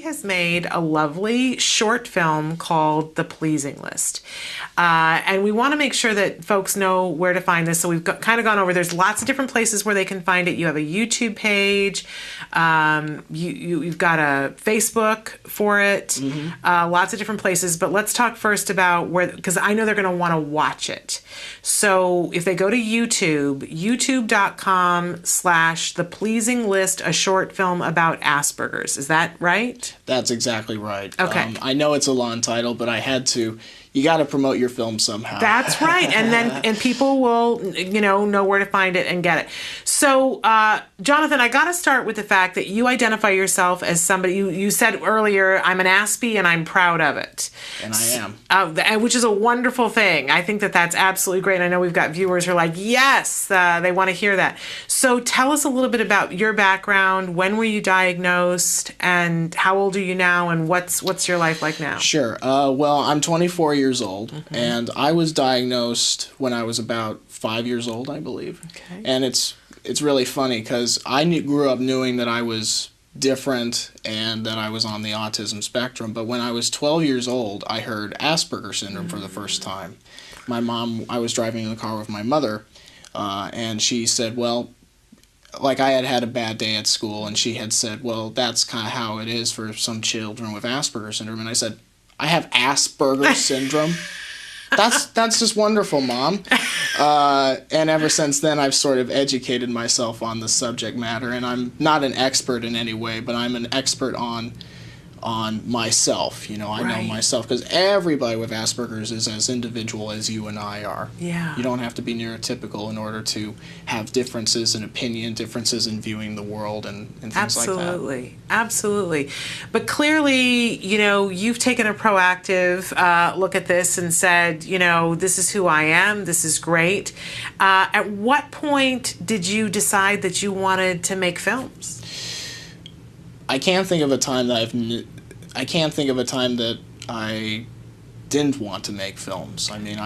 has made a lovely short film called The Pleasing List. And we want to make sure that folks know where to find this. So we've kind of gone over, there's lots of different places where they can find it. You have a YouTube page. You've got a Facebook for it. Lots of different places. But let's talk first about where, because I know they're going to want to watch it. So if they go to YouTube, youtube.com/The Pleasing List, a short film about Asperger's. Is that right? That's exactly right. Okay. I know it's a long title, but I had to. You got to promote your film somehow. That's right. And people will, know where to find it and get it. So, Jonathan, I got to start with the fact that you identify yourself as somebody, you said earlier, I'm an Aspie and I'm proud of it. And I am. Which is a wonderful thing. I think that that's absolutely great. I know we've got viewers who are like, yes, they want to hear that. So tell us a little bit about your background. When were you diagnosed and how old are you now and what's your life like now? Sure. Well, I'm 24 years old, and I was diagnosed when I was about 5 years old, I believe. Okay. And it's really funny because I grew up knowing that I was different and that I was on the autism spectrum. But when I was 12 years old, I heard Asperger syndrome for the first time. I was driving in the car with my mother, and she said, well, like I had had a bad day at school, and she had said, well, that's kind of how it is for some children with Asperger syndrome. And I said, I have Asperger syndrome? That's just wonderful, Mom. And ever since then, I've sort of educated myself on the subject matter, and I'm not an expert in any way, but I'm an expert on myself. I know myself, because everybody with Asperger's is as individual as you and I are. Yeah. You don't have to be neurotypical in order to have differences in opinion, differences in viewing the world, and things like that. Absolutely. But clearly, you've taken a proactive look at this and said, this is who I am, this is great. At what point did you decide that you wanted to make films? I can't think of a time that I didn't want to make films. I mean,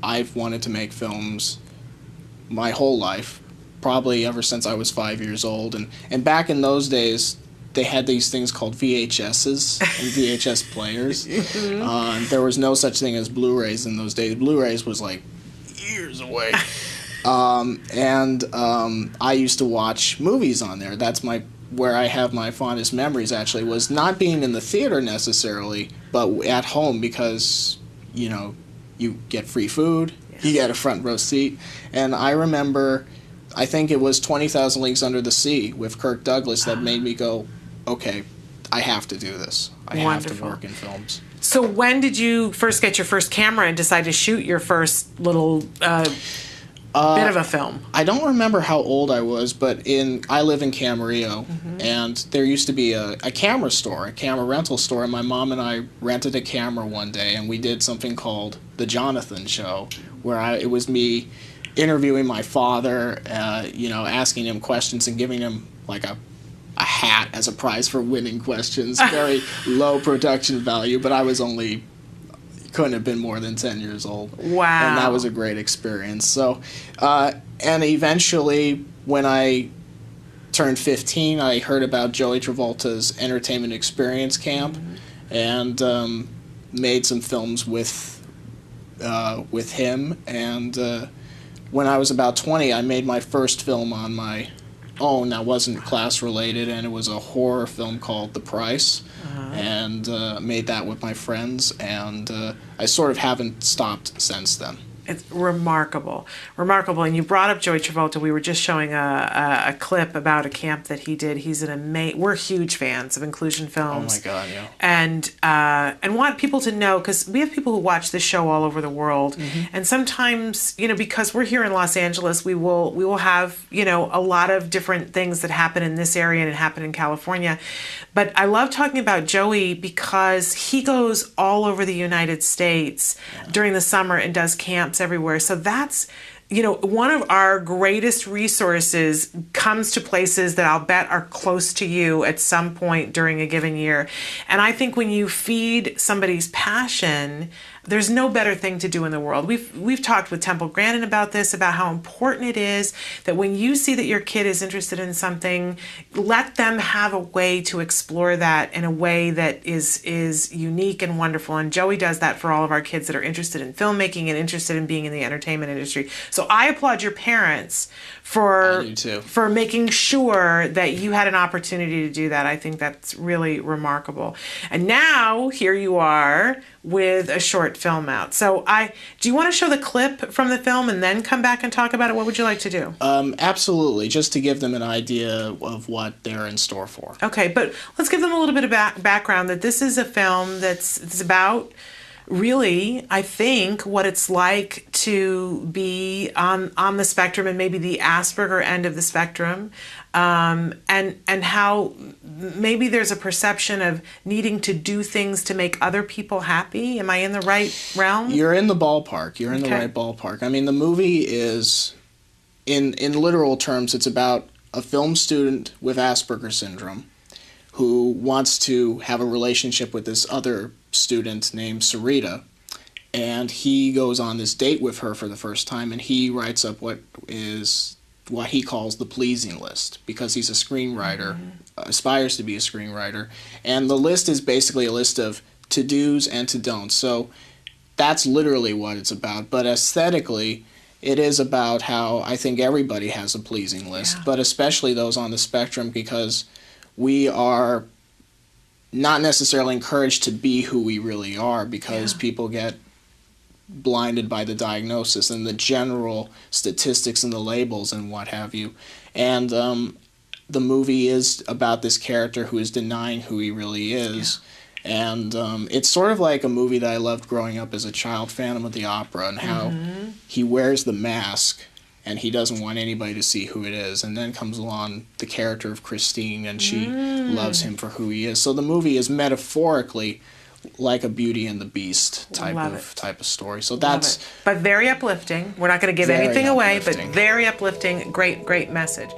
I've wanted to make films my whole life, probably ever since I was 5 years old. And back in those days, they had these things called VHSs and VHS players. There was no such thing as Blu-rays in those days. Blu-rays was like years away. I used to watch movies on there. That's where I have my fondest memories, actually, was not being in the theater necessarily, but at home, because, you get free food, you get a front row seat. And I remember, I think it was 20,000 Leagues Under the Sea with Kirk Douglas that made me go, okay, I have to do this. I have to work in films. So when did you first get your first camera and decide to shoot your first little bit of a film? I don't remember how old I was, but I live in Camarillo, and there used to be a camera store, a camera rental store, and my mom and I rented a camera one day, and we did something called The Jonathan Show, where it was me interviewing my father, asking him questions and giving him like a hat as a prize for winning questions. Very low production value, but I was couldn't have been more than 10 years old. Wow. And that was a great experience. So, and eventually, when I turned 15, I heard about Joey Travolta's Entertainment Experience Camp, and made some films with him. And when I was about 20, I made my first film on my own that wasn't class related, and it was a horror film called The Price. And made that with my friends, and I sort of haven't stopped since then. It's remarkable. And you brought up Joey Travolta. We were just showing a clip about a camp that he did. He's we're huge fans of inclusion films. Oh my God, yeah. And want people to know, because we have people who watch this show all over the world, and sometimes, because we're here in Los Angeles, we will have, a lot of different things that happen in this area and happen in California. But I love talking about Joey because he goes all over the United States during the summer and does camps everywhere. So that's, one of our greatest resources comes to places that I'll bet are close to you at some point during a given year. And I think when you feed somebody's passion, there's no better thing to do in the world. We've talked with Temple Grandin about this, about how important it is that when you see that your kid is interested in something, let them have a way to explore that in a way that is unique and wonderful. And Joey does that for all of our kids that are interested in filmmaking and interested in being in the entertainment industry. So I applaud your parents for making sure that you had an opportunity to do that. I think that's really remarkable. And now here you are with a short film out. So do you want to show the clip from the film and then come back and talk about it? What would you like to do? Absolutely, just to give them an idea of what they're in store for. Okay, but let's give them a little bit of background, that this is a film it's about really, I think, what it's like to be on the spectrum, and maybe the Asperger end of the spectrum, and how maybe there's a perception of needing to do things to make other people happy. Am I in the right realm? You're in the ballpark. You're in the right ballpark. I mean, the movie is, in literal terms, it's about a film student with Asperger syndrome who wants to have a relationship with this other student named Sarita, and he goes on this date with her for the first time, and he writes up what he calls the pleasing list, because he's a screenwriter, aspires to be a screenwriter, and the list is basically a list of to-dos and to-don'ts. So that's literally what it's about, but aesthetically it is about how I think everybody has a pleasing list, but especially those on the spectrum, because we are not necessarily encouraged to be who we really are, because people get blinded by the diagnosis and the general statistics and the labels and what have you. And the movie is about this character who is denying who he really is. And it's sort of like a movie that I loved growing up as a child, Phantom of the Opera, and how he wears the mask and he doesn't want anybody to see who it is. And then comes along the character of Christine, and she loves him for who he is. So the movie is metaphorically like a Beauty and the Beast type of story. So that's... But very uplifting. We're not going to give anything away, but very uplifting. Great message.